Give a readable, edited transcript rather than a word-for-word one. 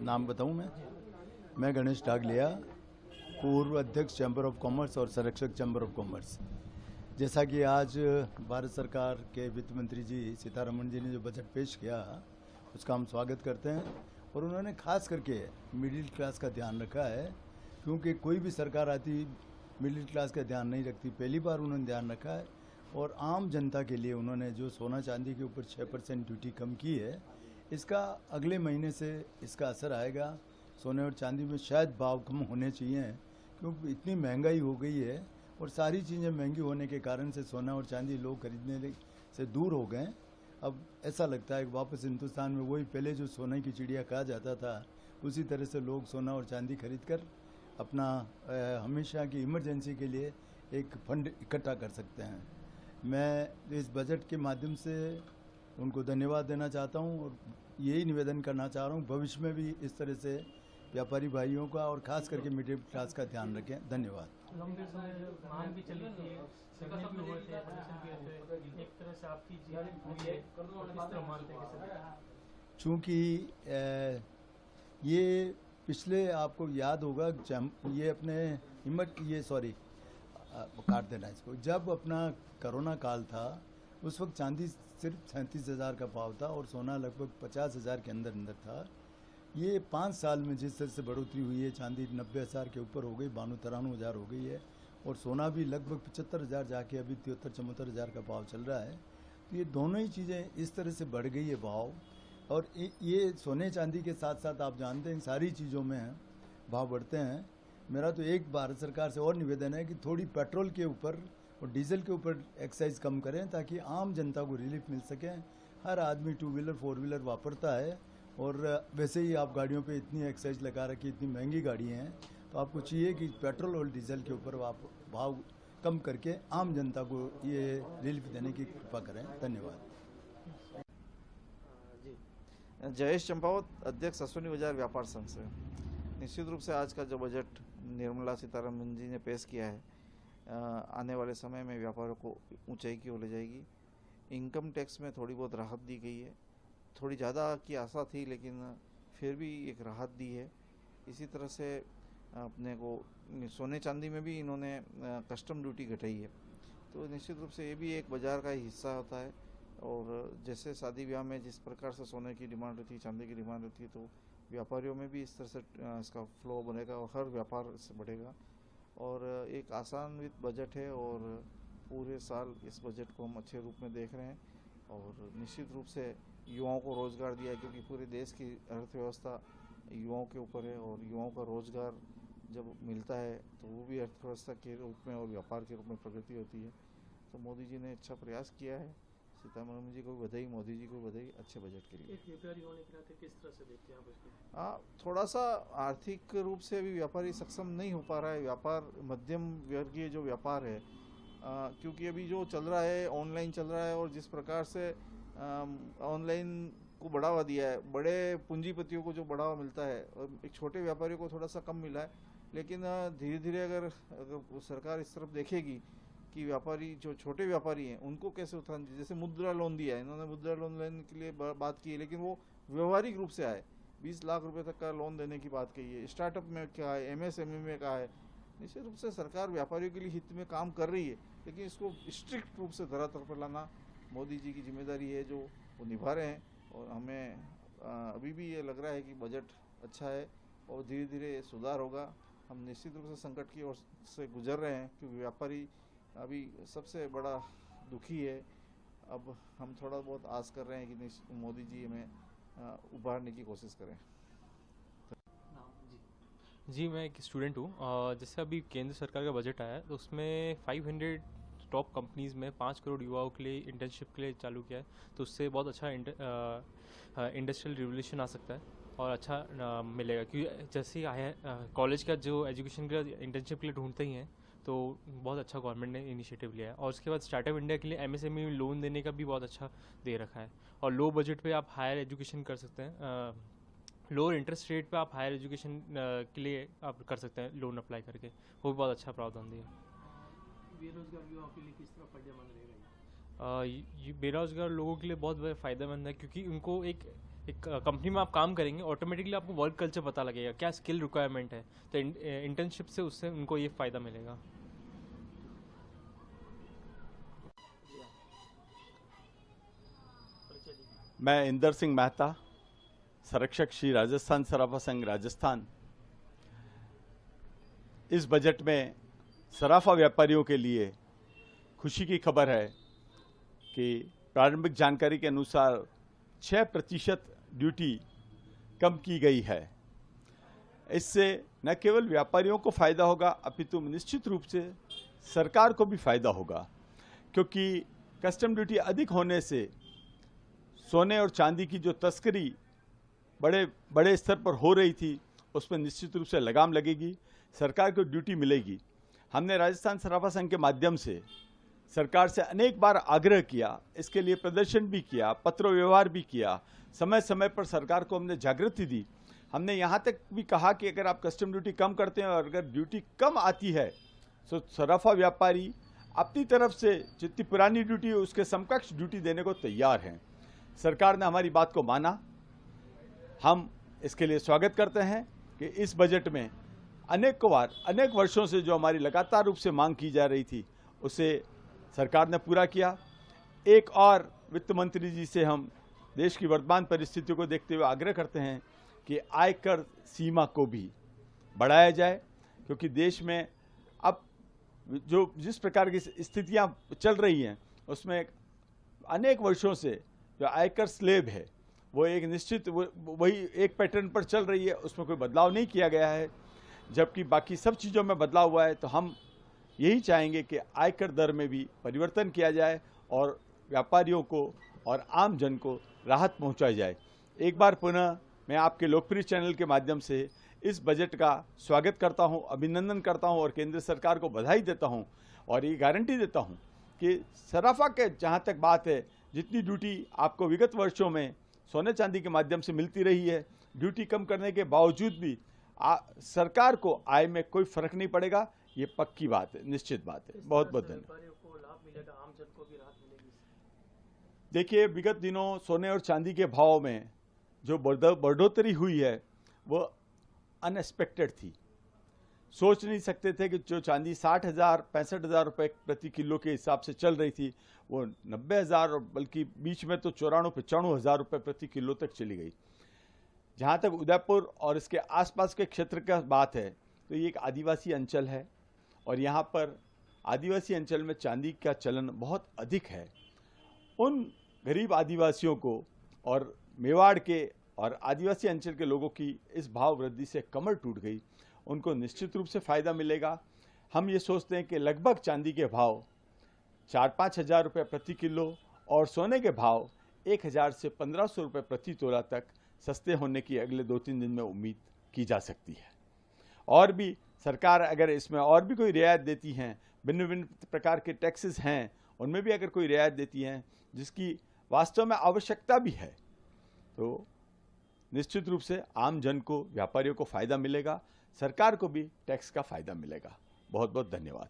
नाम बताऊं मैं गणेश डागलिया, पूर्व अध्यक्ष चैम्बर ऑफ कॉमर्स और संरक्षक चैम्बर ऑफ कॉमर्स। जैसा कि आज भारत सरकार के वित्त मंत्री जी सीतारमण जी ने जो बजट पेश किया, उसका हम स्वागत करते हैं। और उन्होंने खास करके मिडिल क्लास का ध्यान रखा है, क्योंकि कोई भी सरकार आती मिडिल क्लास का ध्यान नहीं रखती। पहली बार उन्होंने ध्यान रखा है और आम जनता के लिए उन्होंने जो सोना चांदी के ऊपर 6% ड्यूटी कम की है, इसका अगले महीने से इसका असर आएगा। सोने और चांदी में शायद भाव कम होने चाहिए, क्योंकि इतनी महंगाई हो गई है और सारी चीज़ें महंगी होने के कारण से सोना और चांदी लोग खरीदने से दूर हो गए। अब ऐसा लगता है कि वापस हिंदुस्तान में वही पहले जो सोने की चिड़िया कहा जाता था, उसी तरह से लोग सोना और चांदी खरीद कर अपना हमेशा की इमरजेंसी के लिए एक फंड इकट्ठा कर सकते हैं। मैं इस बजट के माध्यम से उनको धन्यवाद देना चाहता हूं और यही निवेदन करना चाह रहा हूं, भविष्य में भी इस तरह से व्यापारी भाइयों का और खास करके मिडिल क्लास का ध्यान रखें। धन्यवाद। लंबे समय मांग भी चली थी, सरने भी हुए थे, ऑपरेशन भी हुए थे, एक तरह से आपकी जीत हुई है, किस तरह मानते हैं सर? चूँकि ये पिछले आपको याद होगा, ये अपने काट देना इसको, जब अपना कोरोना काल था उस वक्त चांदी सिर्फ 37,000 का भाव था और सोना लगभग 50,000 के अंदर अंदर था। ये 5 साल में जिस तरह से बढ़ोतरी हुई है, चांदी 90,000 के ऊपर हो गई, 92-93,000 हो गई है और सोना भी लगभग 75,000 जाके अभी 73-74,000 का भाव चल रहा है। तो ये दोनों ही चीज़ें इस तरह से बढ़ गई है भाव। और ये सोने चांदी के साथ साथ आप जानते हैं सारी चीज़ों में भाव बढ़ते हैं। मेरा तो एक भारत सरकार से और निवेदन है कि थोड़ी पेट्रोल के ऊपर और डीजल के ऊपर एक्साइज कम करें, ताकि आम जनता को रिलीफ मिल सके। हर आदमी 2 व्हीलर 4 व्हीलर वापरता है और वैसे ही आप गाड़ियों पे इतनी एक्साइज लगा रखी, इतनी महंगी गाड़ी हैं, तो आपको चाहिए कि पेट्रोल और डीजल के ऊपर आप भाव कम करके आम जनता को ये रिलीफ देने की कृपा करें। धन्यवाद। जयेश चंपावत, अध्यक्ष अश्विनी बाजार व्यापार संघ से। निश्चित रूप से आज का जो बजट निर्मला सीतारमण जी ने पेश किया है, आने वाले समय में व्यापारियों को ऊंचाई की ओर ले जाएगी। इनकम टैक्स में थोड़ी बहुत राहत दी गई है, थोड़ी ज़्यादा की आशा थी लेकिन फिर भी एक राहत दी है। इसी तरह से अपने को सोने चांदी में भी इन्होंने कस्टम ड्यूटी घटाई है, तो निश्चित रूप से ये भी एक बाजार का ही हिस्सा होता है। और जैसे शादी ब्याह में जिस प्रकार से सोने की डिमांड रहती है, चांदी की डिमांड रहती है, तो व्यापारियों में भी इस तरह से इसका फ्लो बनेगा और हर व्यापार से बढ़ेगा। और एक आसान्वित बजट है और पूरे साल इस बजट को हम अच्छे रूप में देख रहे हैं। और निश्चित रूप से युवाओं को रोजगार दिया है, क्योंकि पूरे देश की अर्थव्यवस्था युवाओं के ऊपर है और युवाओं का रोजगार जब मिलता है तो वो भी अर्थव्यवस्था के रूप में और व्यापार के रूप में प्रगति होती है। तो मोदी जी ने अच्छा प्रयास किया है। सीतारमण जी को भी बधाई, मोदी जी को भी बधाई अच्छे बजट के लिए। एक व्यापारी होने के नाते किस तरह से देखते हैं आप इसको? हाँ, थोड़ा सा आर्थिक रूप से अभी व्यापारी सक्षम नहीं हो पा रहा है। व्यापार मध्यम वर्गीय जो व्यापार है, क्योंकि अभी जो चल रहा है ऑनलाइन चल रहा है और जिस प्रकार से ऑनलाइन को बढ़ावा दिया है, बड़े पूंजीपतियों को जो बढ़ावा मिलता है और एक छोटे व्यापारियों को थोड़ा सा कम मिला है। लेकिन धीरे धीरे अगर सरकार इस तरफ देखेगी कि व्यापारी जो छोटे व्यापारी हैं उनको कैसे उत्थान, जैसे मुद्रा लोन दिया है, इन्होंने मुद्रा लोन लेने के लिए बात की है, लेकिन वो व्यवहारिक रूप से आए। 20 लाख रुपए तक का लोन देने की बात कही है। स्टार्टअप में क्या है, एमएसएमई में कहा है। निश्चित रूप से सरकार व्यापारियों के लिए हित में काम कर रही है, लेकिन इसको स्ट्रिक्ट रूप से धरातल पर लाना मोदी जी की जिम्मेदारी है, जो वो निभा रहे हैं। और हमें अभी भी ये लग रहा है कि बजट अच्छा है और धीरे धीरे सुधार होगा। हम निश्चित रूप से संकट की ओर से गुजर रहे हैं, क्योंकि व्यापारी अभी सबसे बड़ा दुखी है। अब हम थोड़ा बहुत आस कर रहे हैं कि मोदी जी हमें उभारने की कोशिश करें। जी, मैं एक स्टूडेंट हूँ। जैसे अभी केंद्र सरकार का बजट आया है, तो उसमें 500 टॉप कंपनीज़ में 5 करोड़ युवाओं के लिए इंटर्नशिप के लिए चालू किया है। तो उससे बहुत अच्छा इंडस्ट्रियल रिवोल्यूशन आ सकता है और अच्छा मिलेगा, क्योंकि जैसे ही आया कॉलेज का जो एजुकेशन के लिए इंटर्नशिप के लिए ढूंढते ही हैं, तो बहुत अच्छा गवर्नमेंट ने इनिशिएटिव लिया है। और उसके बाद स्टार्टअप इंडिया के लिए एमएसएमई में लोन देने का भी बहुत अच्छा दे रखा है। और लो बजट पे आप हायर एजुकेशन कर सकते हैं, लोअर इंटरेस्ट रेट पे आप हायर एजुकेशन के लिए आप कर सकते हैं लोन अप्लाई करके, वो भी बहुत अच्छा प्रावधान दिया। बेरोजगार युवाओं के लिए किस तरह फायदेमंद रहेगा? ये बेरोजगार लोगों के लिए बहुत फ़ायदेमंद है, क्योंकि उनको एक कंपनी में आप काम करेंगे, ऑटोमेटिकली आपको वर्क कल्चर पता लगेगा, क्या स्किल रिक्वायरमेंट है, तो इंटर्नशिप से उससे उनको ये फ़ायदा मिलेगा। मैं इंदर सिंह मेहता, संरक्षक श्री राजस्थान सराफा संघ राजस्थान। इस बजट में सराफा व्यापारियों के लिए खुशी की खबर है कि प्रारंभिक जानकारी के अनुसार 6% ड्यूटी कम की गई है। इससे न केवल व्यापारियों को फायदा होगा, अपितु निश्चित रूप से सरकार को भी फायदा होगा, क्योंकि कस्टम ड्यूटी अधिक होने से सोने और चांदी की जो तस्करी बड़े स्तर पर हो रही थी, उस पर निश्चित रूप से लगाम लगेगी, सरकार को ड्यूटी मिलेगी। हमने राजस्थान सराफा संघ के माध्यम से सरकार से अनेक बार आग्रह किया, इसके लिए प्रदर्शन भी किया, पत्र व्यवहार भी किया, समय समय पर सरकार को हमने जागृति दी। हमने यहाँ तक भी कहा कि अगर आप कस्टम ड्यूटी कम करते हैं और अगर ड्यूटी कम आती है तो सराफा व्यापारी अपनी तरफ से जितनी पुरानी ड्यूटी है उसके समकक्ष ड्यूटी देने को तैयार हैं। सरकार ने हमारी बात को माना। हम इसके लिए स्वागत करते हैं कि इस बजट में अनेक वर्षों से जो हमारी लगातार रूप से मांग की जा रही थी, उसे सरकार ने पूरा किया। एक और वित्त मंत्री जी से हम देश की वर्तमान परिस्थितियों को देखते हुए आग्रह करते हैं कि आयकर सीमा को भी बढ़ाया जाए, क्योंकि देश में अब जिस प्रकार की स्थितियां चल रही हैं उसमें अनेक वर्षों से जो आयकर स्लेब है वो एक निश्चित वही एक पैटर्न पर चल रही है, उसमें कोई बदलाव नहीं किया गया है, जबकि बाकी सब चीज़ों में बदलाव हुआ है। तो हम यही चाहेंगे कि आयकर दर में भी परिवर्तन किया जाए और व्यापारियों को और आम जन को राहत पहुंचाई जाए। एक बार पुनः मैं आपके लोकप्रिय चैनल के माध्यम से इस बजट का स्वागत करता हूं, अभिनंदन करता हूं और केंद्र सरकार को बधाई देता हूं और ये गारंटी देता हूं कि सराफा के जहां तक बात है, जितनी ड्यूटी आपको विगत वर्षों में सोने चांदी के माध्यम से मिलती रही है, ड्यूटी कम करने के बावजूद भी सरकार को आय में कोई फर्क नहीं पड़ेगा। ये पक्की बात है, निश्चित बात है। बहुत बहुत धन्यवाद। देखिए, विगत दिनों सोने और चांदी के भाव में जो बढ़ोतरी हुई है वो अनएक्सपेक्टेड थी। सोच नहीं सकते थे कि जो चांदी 60,000 65,000 रुपये प्रति किलो के हिसाब से चल रही थी वो 90,000 और बल्कि बीच में तो 94-95,000 रुपये प्रति किलो तक चली गई। जहाँ तक उदयपुर और इसके आसपास के क्षेत्र का बात है तो ये एक आदिवासी अंचल है और यहाँ पर आदिवासी अंचल में चांदी का चलन बहुत अधिक है। उन गरीब आदिवासियों को और मेवाड़ के और आदिवासी अंचल के लोगों की इस भाव वृद्धि से कमर टूट गई, उनको निश्चित रूप से फ़ायदा मिलेगा। हम ये सोचते हैं कि लगभग चांदी के भाव 4-5 हज़ार रुपये प्रति किलो और सोने के भाव 1,000 से 1,500 रुपये प्रति तोला तक सस्ते होने की अगले 2-3 दिन में उम्मीद की जा सकती है। और भी सरकार अगर इसमें और भी कोई रियायत देती हैं, भिन्न भिन्न प्रकार के टैक्सेस हैं, उनमें भी अगर कोई रियायत देती हैं जिसकी वास्तव में आवश्यकता भी है, तो निश्चित रूप से आम जन को, व्यापारियों को फ़ायदा मिलेगा, सरकार को भी टैक्स का फ़ायदा मिलेगा। बहुत बहुत धन्यवाद।